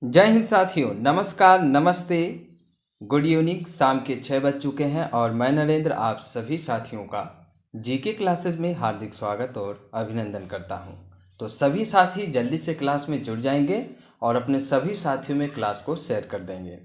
जय हिंद साथियों, नमस्कार, नमस्ते, गुड इवनिंग। शाम के 6 बज चुके हैं और मैं नरेंद्र आप सभी साथियों का जीके क्लासेस में हार्दिक स्वागत और अभिनंदन करता हूं। तो सभी साथी जल्दी से क्लास में जुड़ जाएंगे और अपने सभी साथियों में क्लास को शेयर कर देंगे।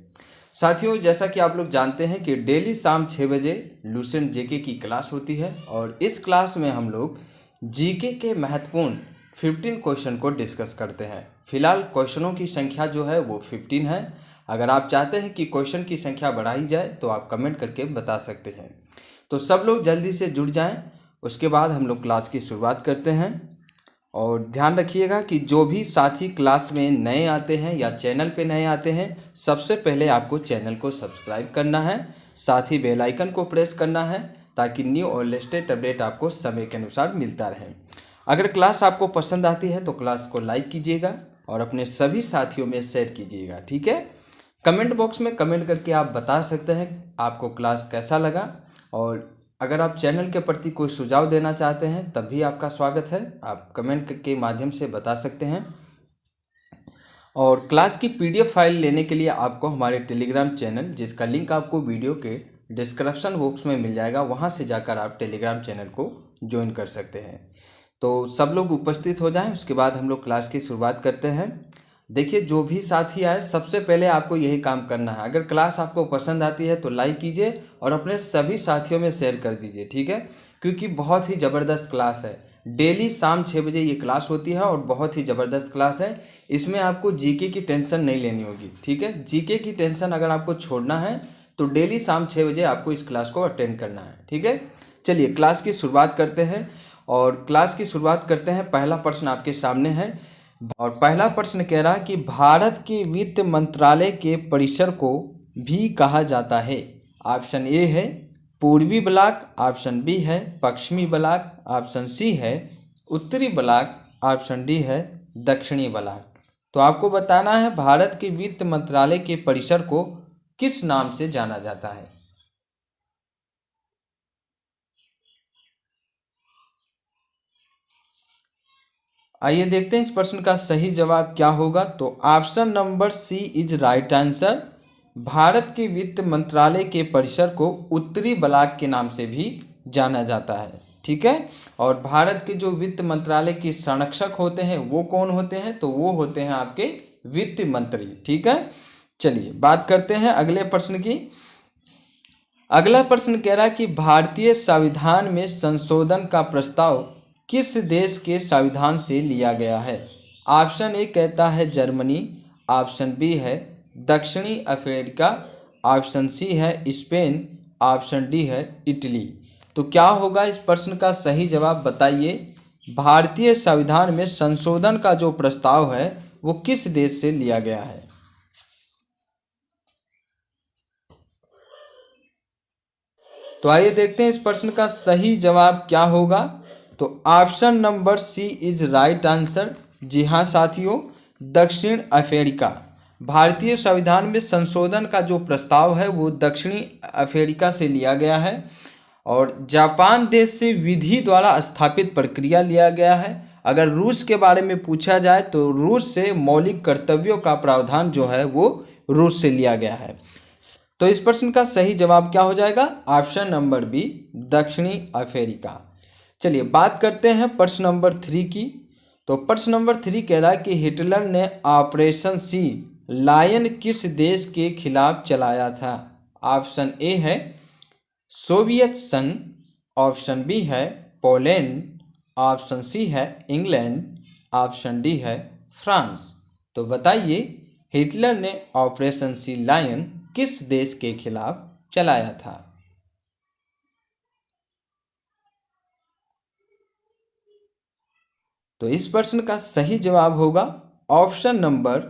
साथियों, जैसा कि आप लोग जानते हैं कि डेली शाम 6 बजे लूसेंट जीके की क्लास होती है और इस क्लास में हम लोग जीके के महत्वपूर्ण 15 क्वेश्चन को डिस्कस करते हैं। फिलहाल क्वेश्चनों की संख्या जो है वो 15 है। अगर आप चाहते हैं कि क्वेश्चन की संख्या बढ़ाई जाए तो आप कमेंट करके बता सकते हैं। तो सब लोग जल्दी से जुड़ जाएं, उसके बाद हम लोग क्लास की शुरुआत करते हैं। और ध्यान रखिएगा कि जो भी साथी क्लास में नए आते हैं या चैनल पे नए आते हैं, सबसे पहले आपको चैनल को सब्सक्राइब करना है, साथ ही बेल आइकन को प्रेस करना है ताकि न्यू और लेटेस्ट अपडेट आपको समय के अनुसार मिलता रहे। अगर क्लास आपको पसंद आती है तो क्लास को लाइक कीजिएगा और अपने सभी साथियों में शेयर कीजिएगा, ठीक है। कमेंट बॉक्स में कमेंट करके आप बता सकते हैं आपको क्लास कैसा लगा, और अगर आप चैनल के प्रति कोई सुझाव देना चाहते हैं तब भी आपका स्वागत है, आप कमेंट के माध्यम से बता सकते हैं। और क्लास की पीडीएफ फाइल लेने के लिए आपको हमारे टेलीग्राम चैनल, जिसका लिंक आपको वीडियो के डिस्क्रिप्शन बॉक्स में मिल जाएगा, वहां से जाकर आप टेलीग्राम चैनल को ज्वाइन कर सकते हैं। तो सब लोग उपस्थित हो जाएं, उसके बाद हम लोग क्लास की शुरुआत करते हैं। देखिए, जो भी साथी आए सबसे पहले आपको यही काम करना है। अगर क्लास आपको पसंद आती है तो लाइक कीजिए और अपने सभी साथियों में शेयर कर दीजिए, ठीक है। क्योंकि बहुत ही ज़बरदस्त क्लास है। डेली शाम 6 बजे ये क्लास होती है और बहुत ही ज़बरदस्त क्लास है। इसमें आपको जीके की टेंशन नहीं लेनी होगी, ठीक है। जीके की टेंशन अगर आपको छोड़ना है तो डेली शाम 6 बजे आपको इस क्लास को अटेंड करना है, ठीक है। चलिए क्लास की शुरुआत करते हैं। और क्लास की शुरुआत करते हैं। पहला प्रश्न आपके सामने है और पहला प्रश्न कह रहा है कि भारत के वित्त मंत्रालय के परिसर को भी कहा जाता है। ऑप्शन ए है पूर्वी ब्लॉक, ऑप्शन बी है पश्चिमी ब्लॉक, ऑप्शन सी है उत्तरी ब्लॉक, ऑप्शन डी है दक्षिणी ब्लॉक। तो आपको बताना है भारत के वित्त मंत्रालय के परिसर को किस नाम से जाना जाता है। आइए देखते हैं इस प्रश्न का सही जवाब क्या होगा। तो option number C is right answer. Bharat के वित्त मंत्रालय के परिसर को उत्तरी ब्लॉक के नाम से भी जाना जाता है, ठीक है। और भारत के जो वित्त मंत्रालय के संरक्षक होते हैं वो कौन होते हैं, तो वो होते हैं आपके वित्त मंत्री, ठीक है। चलिए बात करते हैं अगले प्रश्न की। अगला प्रश्न कह रहा है कि भारतीय संविधान में संशोधन का प्रस्ताव किस देश के संविधान से लिया गया है। ऑप्शन ए कहता है जर्मनी, ऑप्शन बी है दक्षिणी अफ्रीका, ऑप्शन सी है स्पेन, ऑप्शन डी है इटली। तो क्या होगा इस प्रश्न का सही जवाब बताइए। भारतीय संविधान में संशोधन का जो प्रस्ताव है वो किस देश से लिया गया है। तो आइए देखते हैं इस प्रश्न का सही जवाब क्या होगा। तो option number C is right answer. जी हाँ साथियों, दक्षिण अफ्रीका। भारतीय संविधान में संशोधन का जो प्रस्ताव है वो दक्षिणी अफ्रीका से लिया गया है और जापान देश से विधि द्वारा स्थापित प्रक्रिया लिया गया है। अगर रूस के बारे में पूछा जाए तो रूस से मौलिक कर्तव्यों का प्रावधान जो है वो रूस से लिया गया है। तो इस प्रश्न का सही जवाब क्या हो जाएगा, ऑप्शन नंबर बी दक्षिणी अफ्रीका। चलिए बात करते हैं प्रश्न नंबर 3 की। तो प्रश्न नंबर 3 कह रहा है कि हिटलर ने ऑपरेशन सी लायन किस देश के खिलाफ चलाया था। ऑप्शन ए है सोवियत संघ, ऑप्शन बी है पोलैंड, ऑप्शन सी है इंग्लैंड, ऑप्शन डी है फ्रांस। तो बताइए हिटलर ने ऑपरेशन सी लायन किस देश के खिलाफ चलाया था। तो इस प्रश्न का सही जवाब होगा option number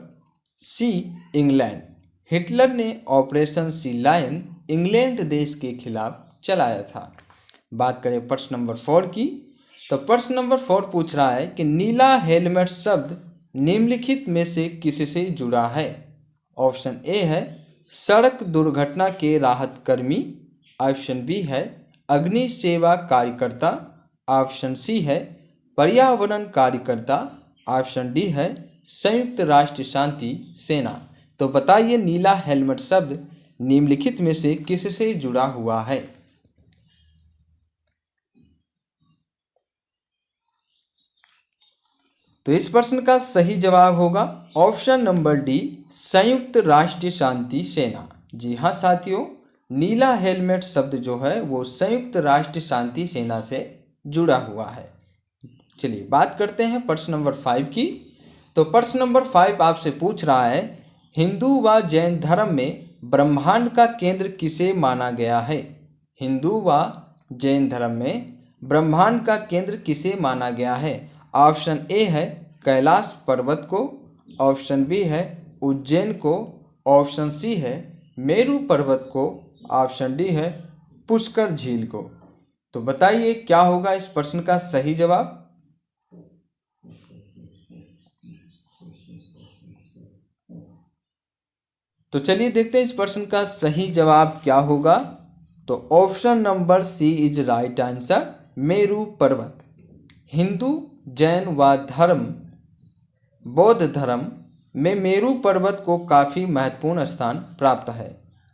C England. Hitler ने ऑपरेशन सी लायन इंग्लैंड देश के खिलाफ चलाया था। बात करें प्रश्न नंबर 4 की। तो प्रश्न नंबर 4 पूछ रहा है कि नीला हेलमेट शब्द निम्नलिखित में से किससे जुड़ा है। ऑप्शन ए है सड़क दुर्घटना के राहत कर्मी, ऑप्शन बी है अग्नि सेवा कार्यकर्ता, ऑप्शन सी है पर्यावरण कार्यकर्ता, ऑप्शन डी है संयुक्त राष्ट्र शांति सेना। तो बताइए नीला हेलमेट शब्द निम्नलिखित में से किससे जुड़ा हुआ है? तो इस प्रश्न का सही जवाब होगा ऑप्शन नंबर डी, संयुक्त राष्ट्र शांति सेना। जी हाँ साथियों, नीला हेलमेट शब्द जो है वो संयुक्त राष्ट्र शांति सेना से जुड़ा हुआ है। चलिए बात करते हैं प्रश्न नंबर 5 की। तो प्रश्न नंबर 5 आपसे पूछ रहा है, हिंदू व जैन धर्म में ब्रह्मांड का केंद्र किसे माना गया है? हिंदू व जैन धर्म में ब्रह्मांड का केंद्र किसे माना गया है? ऑप्शन ए है कैलाश पर्वत को, ऑप्शन बी है उज्जैन को, ऑप्शन सी है मेरू पर्वत को, ऑप्शन डी है पुष्कर झील को। तो बताइए क्या होगा इस प्रश्न का सही जवाब? तो चलिए देखते हैं इस प्रश्न का सही जवाब क्या होगा। तो option number C is right answer, Meru पर्वत। हिंदू जैन व बौद्ध धर्म में मेरू पर्वत को काफ़ी महत्वपूर्ण स्थान प्राप्त है।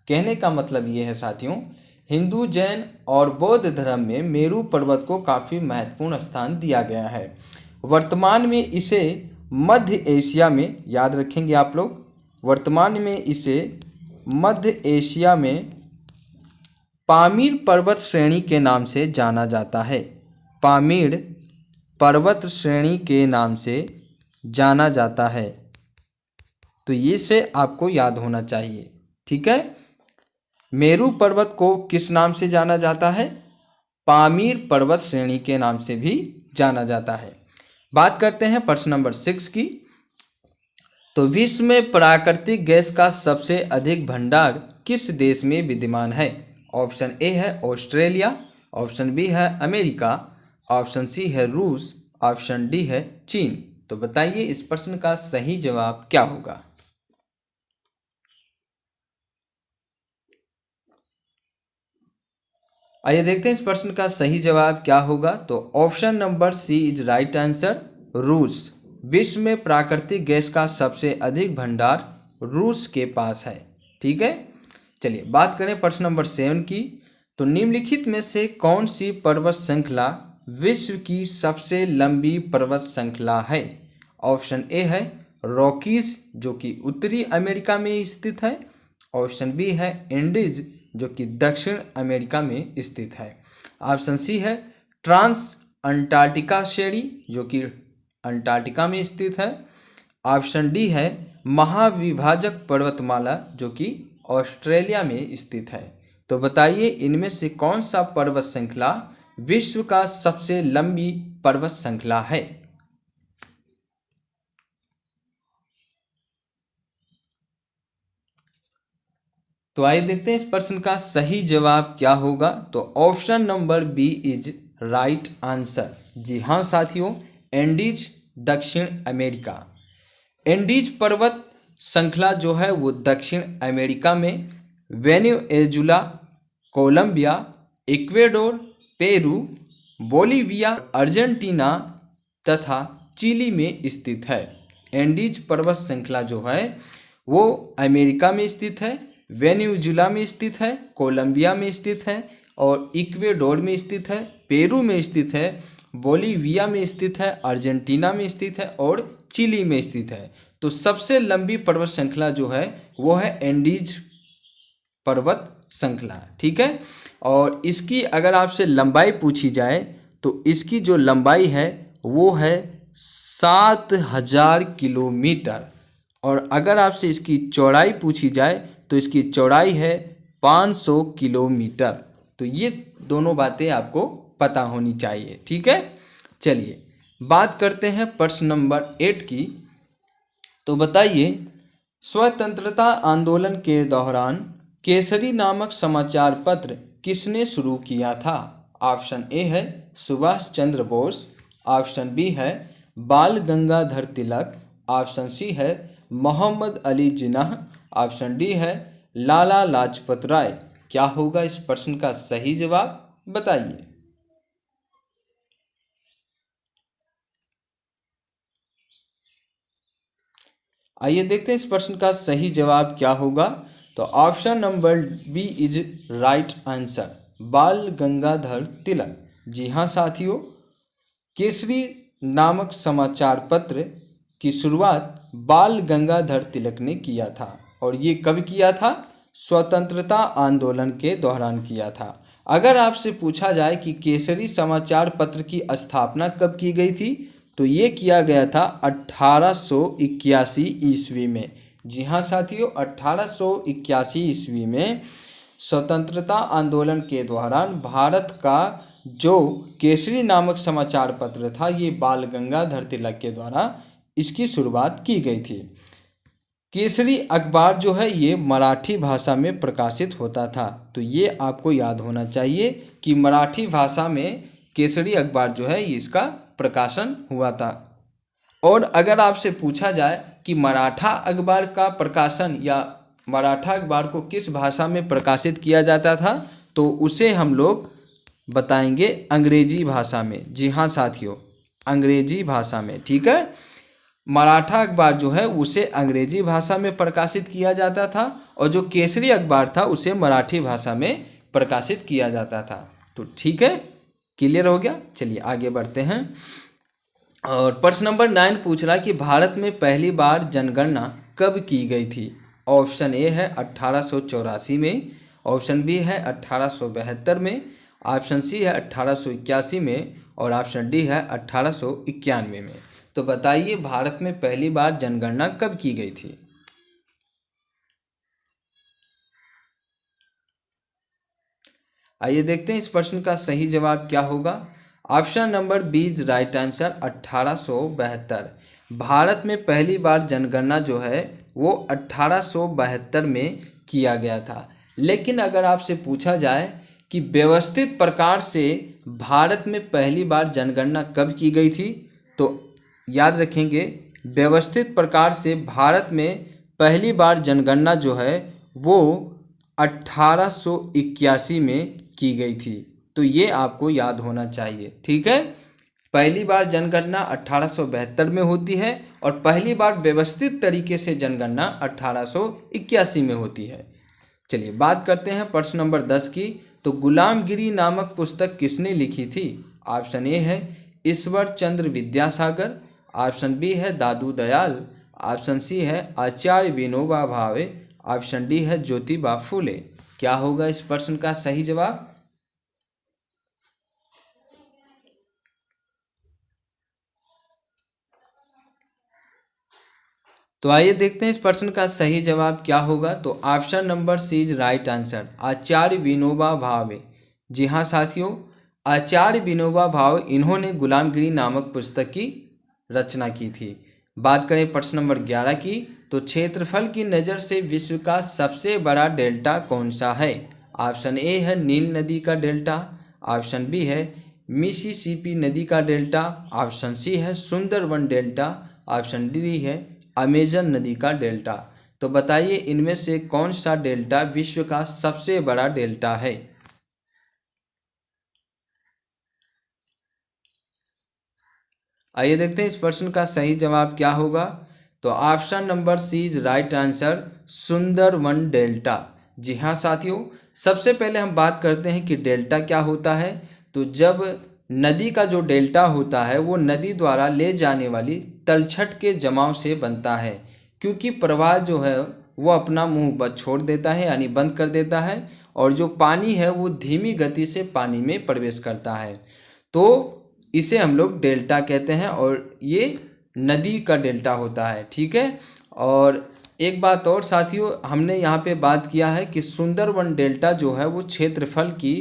कहने का मतलब ये है साथियों, हिंदू जैन और बौद्ध धर्म में मेरू पर्वत को काफ़ी महत्वपूर्ण स्थान दिया गया है। वर्तमान में इसे मध्य एशिया में, याद रखेंगे आप लोग, वर्तमान में इसे मध्य एशिया में पामीर पर्वत श्रेणी के नाम से जाना जाता है। पामीर पर्वत श्रेणी के नाम से जाना जाता है। तो ये से आपको याद होना चाहिए, ठीक है। मेरू पर्वत को किस नाम से जाना जाता है? पामीर पर्वत श्रेणी के नाम से भी जाना जाता है। बात करते हैं प्रश्न नंबर 6 की। तो विश्व में प्राकृतिक गैस का सबसे अधिक भंडार किस देश में विद्यमान है? ऑप्शन ए है ऑस्ट्रेलिया, ऑप्शन बी है अमेरिका, ऑप्शन सी है रूस, ऑप्शन डी है चीन। तो बताइए इस प्रश्न का सही जवाब क्या होगा? आइए देखते हैं इस प्रश्न का सही जवाब क्या होगा। तो option number C is right answer, रूस। विश्व में प्राकृतिक गैस का सबसे अधिक भंडार रूस के पास है, ठीक है। चलिए बात करें प्रश्न नंबर 7 की। तो निम्नलिखित में से कौन सी पर्वत श्रृंखला विश्व की सबसे लंबी पर्वत श्रृंखला है? ऑप्शन ए है रॉकीज जो कि उत्तरी अमेरिका में स्थित है, ऑप्शन बी है एंडीज जो कि दक्षिण अमेरिका में स्थित है, ऑप्शन सी है ट्रांस अंटार्कटिका श्रेणी जो कि अंटार्कटिका में स्थित है, ऑप्शन डी है महाविभाजक पर्वतमाला जो कि ऑस्ट्रेलिया में स्थित है। तो बताइए इनमें से कौन सा पर्वत श्रृंखला विश्व का सबसे लंबी पर्वत श्रृंखला है? तो आइए देखते हैं इस प्रश्न का सही जवाब क्या होगा। तो option number B is right answer. जी हाँ साथियों, एंडीज दक्षिण अमेरिका। एंडीज पर्वत श्रृंखला जो है वो दक्षिण अमेरिका में Venezuela, Colombia, Ecuador, Peru, Bolivia, Argentina तथा चिली में स्थित है। एंडीज पर्वत श्रृंखला जो है वो अमेरिका में स्थित है, वेनेजुला में स्थित है, कोलंबिया में स्थित है और इक्वेडोर में स्थित है, पेरू में स्थित है, बोलीविया में स्थित है, अर्जेंटीना में स्थित है और चिली में स्थित है। तो सबसे लंबी पर्वत श्रृंखला जो है वो है एंडीज पर्वत श्रृंखला, ठीक है। और इसकी अगर आपसे लंबाई पूछी जाए तो इसकी जो लंबाई है वो है 7000 किलोमीटर और अगर आपसे इसकी चौड़ाई पूछी जाए तो इसकी चौड़ाई है 500 किलोमीटर। तो ये दोनों बातें आपको पता होनी चाहिए, ठीक है। चलिए बात करते हैं प्रश्न नंबर 8 की। तो बताइए स्वतंत्रता आंदोलन के दौरान केसरी नामक समाचार पत्र किसने शुरू किया था? ऑप्शन ए है सुभाष चंद्र बोस, ऑप्शन बी है बाल गंगाधर तिलक, ऑप्शन सी है मोहम्मद अली जिन्नाह, ऑप्शन डी है लाला लाजपत राय। क्या होगा इस प्रश्न का सही जवाब? बताइए। आइए देखते हैं इस प्रश्न का सही जवाब क्या होगा। तो option number B is right answer, Bal Gangadhar तिलक। जी हाँ साथियों, केसरी नामक समाचार पत्र की शुरुआत बाल गंगाधर तिलक ने किया था। और ये कब किया था? स्वतंत्रता आंदोलन के दौरान किया था। अगर आपसे पूछा जाए कि केसरी समाचार पत्र की स्थापना कब की गई थी, तो ये किया गया था 1881 ईस्वी में। जी हाँ साथियों, 1881 ईस्वी में स्वतंत्रता आंदोलन के दौरान भारत का जो केसरी नामक समाचार पत्र था, ये बाल गंगाधर तिलक के द्वारा इसकी शुरुआत की गई थी। केसरी अखबार जो है ये मराठी भाषा में प्रकाशित होता था। तो ये आपको याद होना चाहिए कि मराठी भाषा में केसरी अखबार जो है इसका प्रकाशन हुआ था। और अगर आपसे पूछा जाए कि मराठा अखबार का प्रकाशन या मराठा अखबार को किस भाषा में प्रकाशित किया जाता था, तो उसे हम लोग बताएंगे अंग्रेजी भाषा में। जी हाँ साथियों, अंग्रेजी भाषा में। ठीक है, मराठा अखबार जो है उसे अंग्रेजी भाषा में प्रकाशित किया जाता था और जो केसरी अखबार था उसे मराठी भाषा में प्रकाशित किया जाता था। तो ठीक है, क्लियर हो गया। चलिए आगे बढ़ते हैं। और प्रश्न नंबर 9 पूछ रहा है कि भारत में पहली बार जनगणना कब की गई थी। ऑप्शन ए है 1884 में, ऑप्शन बी है 1872 में, ऑप्शन सी है 1881 में और ऑप्शन डी है 1891 में। तो बताइए भारत में पहली बार जनगणना कब की गई थी। आइए देखते हैं इस प्रश्न का सही जवाब क्या होगा। Option number B is right answer, 1872। Bharat में पहली बार जनगणना जो है वो 1872 में किया गया था। लेकिन अगर आपसे पूछा जाए कि व्यवस्थित प्रकार से भारत में पहली बार जनगणना कब की गई थी, तो याद रखेंगे व्यवस्थित प्रकार से भारत में पहली बार जनगणना जो है वो 1881 में की गई थी। तो ये आपको याद होना चाहिए। ठीक है, पहली बार जनगणना 1872 में होती है और पहली बार व्यवस्थित तरीके से जनगणना 1881 में होती है। चलिए बात करते हैं प्रश्न नंबर 10 की। तो गुलामगिरी नामक पुस्तक किसने लिखी थी। ऑप्शन ए है ईश्वर चंद्र विद्यासागर, ऑप्शन बी है दादू दयाल, ऑप्शन सी है आचार्य विनोबा भावे, ऑप्शन डी है ज्योतिबा फूले। क्या होगा इस प्रश्न का सही जवाब। तो आइए देखते हैं इस प्रश्न का सही जवाब क्या होगा। तो option number C is right answer, Acharya Vinoba Bhave. जी हाँ साथियों, आचार्य विनोबा भावे इन्होंने गुलामगिरी नामक पुस्तक की रचना की थी। बात करें प्रश्न नंबर 11 की। तो क्षेत्रफल की नज़र से विश्व का सबसे बड़ा डेल्टा कौन सा है। ऑप्शन ए है नील नदी का डेल्टा, ऑप्शन बी है मिसिसिपी नदी का डेल्टा, ऑप्शन सी है सुंदरवन डेल्टा, ऑप्शन डी है अमेजन नदी का डेल्टा। तो बताइए इनमें से कौन सा डेल्टा विश्व का सबसे बड़ा डेल्टा है। आइए देखते हैं इस प्रश्न का सही जवाब क्या होगा। तो option number C is right answer, Sundarban delta. जी हाँ साथियों, सबसे पहले हम बात करते हैं कि डेल्टा क्या होता है। तो जब नदी का जो डेल्टा होता है वो नदी द्वारा ले जाने वाली तलछट के जमाव से बनता है, क्योंकि प्रवाह जो है वो अपना मुंह बंद छोड़ देता है यानी बंद कर देता है और जो पानी है वो धीमी गति से पानी में प्रवेश करता है। तो इसे हम लोग डेल्टा कहते हैं और ये नदी का डेल्टा होता है। ठीक है, और एक बात और साथियों, हमने यहाँ पे बात किया है कि सुंदरवन डेल्टा जो है वो क्षेत्रफल की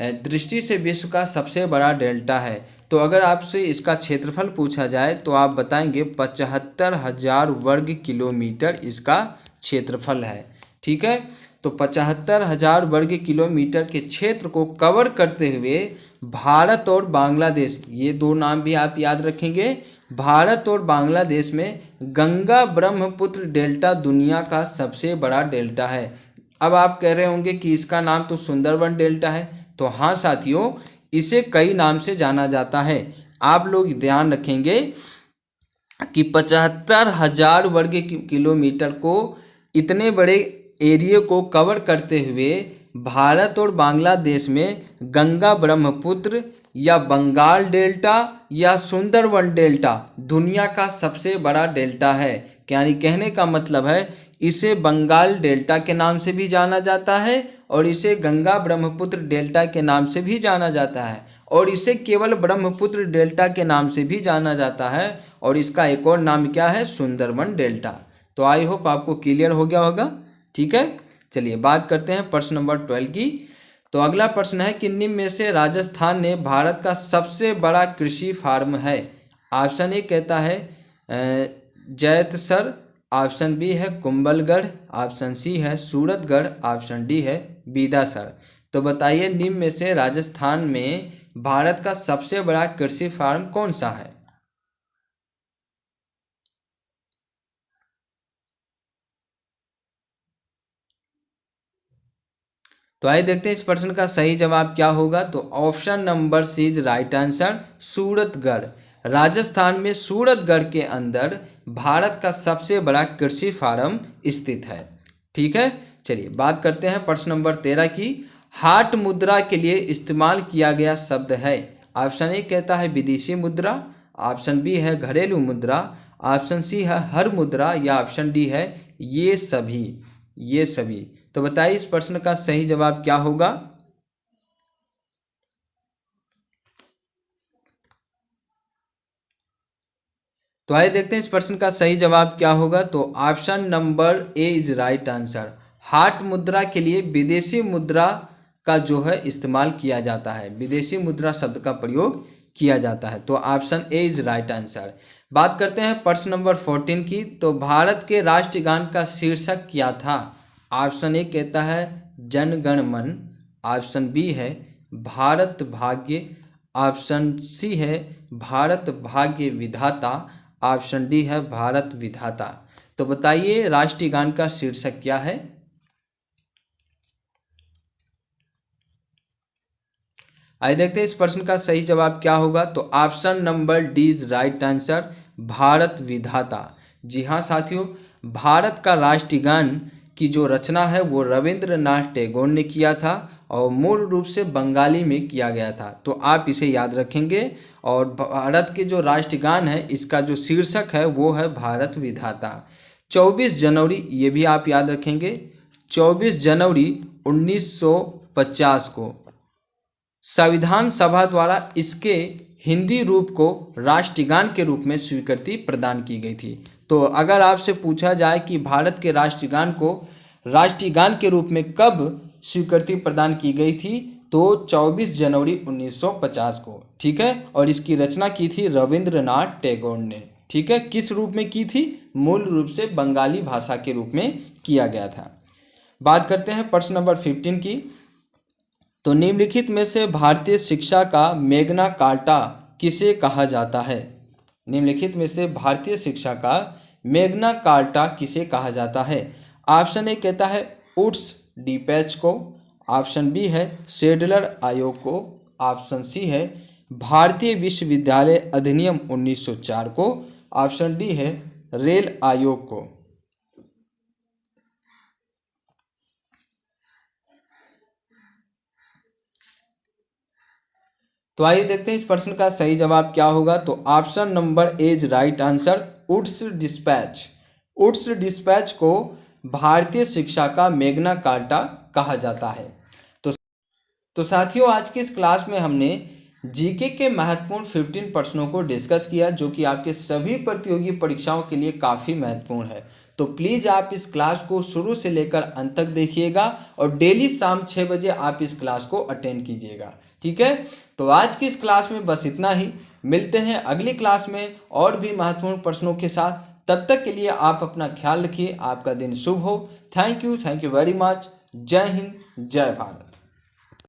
दृष्टि से विश्व का सबसे बड़ा डेल्टा है। तो अगर आपसे इसका क्षेत्रफल पूछा जाए तो आप बताएंगे 75,000 वर्ग किलोमीटर इसका क्षेत्रफल है। ठीक है, तो 75,000 वर्ग किलोमीटर के क्षेत्र को कवर करते हुए भारत और बांग्लादेश, ये दो नाम भी आप याद रखेंगे, भारत और बांग्लादेश में गंगा ब्रह्मपुत्र डेल्टा दुनिया का सबसे बड़ा डेल्टा है। अब आप कह रहे होंगे कि इसका नाम तो सुंदरवन डेल्टा है। तो हाँ साथियों, इसे कई नाम से जाना जाता है। आप लोग ध्यान रखेंगे कि 75,000 वर्ग किलोमीटर को, इतने बड़े एरिया को कवर करते हुए भारत और बांग्लादेश में गंगा ब्रह्मपुत्र या बंगाल डेल्टा या सुंदरवन डेल्टा दुनिया का सबसे बड़ा डेल्टा है। यानी कहने का मतलब है इसे बंगाल डेल्टा के नाम से भी जाना जाता है और इसे गंगा ब्रह्मपुत्र डेल्टा के नाम से भी जाना जाता है और इसे केवल ब्रह्मपुत्र डेल्टा के नाम से भी जाना जाता है और इसका एक और नाम क्या है, सुंदरवन डेल्टा। तो आई होप आपको क्लियर हो गया होगा। ठीक है, चलिए बात करते हैं प्रश्न नंबर 12 की। तो अगला प्रश्न है कि निम्न में से राजस्थान ने भारत का सबसे बड़ा कृषि फार्म है। ऑप्शन ए कहता है जैतसर, ऑप्शन बी है कुंभलगढ़, ऑप्शन सी है सूरतगढ़, ऑप्शन डी है बीदासर। तो बताइए निम्न में से राजस्थान में भारत का सबसे बड़ा कृषि फार्म कौन सा है। तो आइए देखते हैं इस प्रश्न का सही जवाब क्या होगा। तो option number C is right answer, Suratgarh. Rajasthan में सूरतगढ़ के अंदर भारत का सबसे बड़ा कृषि फार्म स्थित है। ठीक है, चलिए बात करते हैं प्रश्न नंबर 13 की। हाट मुद्रा के लिए इस्तेमाल किया गया शब्द है। ऑप्शन ए कहता है विदेशी मुद्रा, ऑप्शन बी है घरेलू मुद्रा, ऑप्शन सी है हर मुद्रा या ऑप्शन डी है ये सभी। तो बताइए इस प्रश्न का सही जवाब क्या होगा। तो आइए देखते हैं इस प्रश्न का सही जवाब क्या होगा। तो option number A is right answer. हाट मुद्रा के लिए विदेशी मुद्रा का जो है इस्तेमाल किया जाता है, विदेशी मुद्रा शब्द का प्रयोग किया जाता है। तो option A is right answer. बात करते हैं प्रश्न नंबर 14 की। तो भारत के राष्ट्रगान का शीर्षक क्या था। ऑप्शन ए कहता है जन गण मन, ऑप्शन बी है भारत भाग्य, ऑप्शन सी है भारत भाग्य विधाता, ऑप्शन डी है भारत विधाता। तो बताइए राष्ट्रीय गान का शीर्षक क्या है। आइए देखते हैं इस प्रश्न का सही जवाब क्या होगा। तो option number D is right answer, Bharat विधाता। जी हाँ साथियों, भारत का राष्ट्रीय गान की जो रचना है वो रविंद्रनाथ टैगोर ने किया था और मूल रूप से बंगाली में किया गया था। तो आप इसे याद रखेंगे। और भारत के जो राष्ट्रगान है इसका जो शीर्षक है वो है भारत विधाता। 24 जनवरी ये भी आप याद रखेंगे, 24 जनवरी 1950 को संविधान सभा द्वारा इसके हिंदी रूप को राष्ट्रगान के रूप में स्वीकृति प्रदान की गई थी। तो अगर आपसे पूछा जाए कि भारत के राष्ट्रगान को राष्ट्रीय गान के रूप में कब स्वीकृति प्रदान की गई थी, तो 24 जनवरी 1950 को। ठीक है, और इसकी रचना की थी रविंद्रनाथ टैगोर ने। ठीक है, किस रूप में की थी, मूल रूप से बंगाली भाषा के रूप में किया गया था। बात करते हैं प्रश्न नंबर 15 की। तो निम्नलिखित में से भारतीय शिक्षा का मैग्ना कार्टा किसे कहा जाता है। निम्नलिखित में से भारतीय शिक्षा का मैग्ना कार्टा किसे कहा जाता है। ऑप्शन ए कहता है उड्स डीपैच को, ऑप्शन बी है शेडलर आयोग को, ऑप्शन सी है भारतीय विश्वविद्यालय अधिनियम 1904 को, ऑप्शन डी है रेल आयोग को। तो आइए देखते हैं इस प्रश्न का सही जवाब क्या होगा। तो option number A is right answer, Wood's despatch. Wood's despatch को भारतीय शिक्षा का मैग्ना कार्टा कहा जाता है। तो साथियों आज की इस क्लास में हमने जीके के महत्वपूर्ण 15 प्रश्नों को डिस्कस किया जो कि आपके सभी प्रतियोगी परीक्षाओं के लिए काफ़ी महत्वपूर्ण है। तो प्लीज़ आप इस क्लास को शुरू से लेकर अंत तक देखिएगा और डेली शाम 6 बजे आप इस क्लास को अटेंड कीजिएगा। ठीक है, तो आज की इस क्लास में बस इतना ही। मिलते हैं अगली क्लास में और भी महत्वपूर्ण प्रश्नों के साथ। तब तक के लिए आप अपना ख्याल रखिए। आपका दिन शुभ हो। Thank you very much. जय हिंद, जय भारत।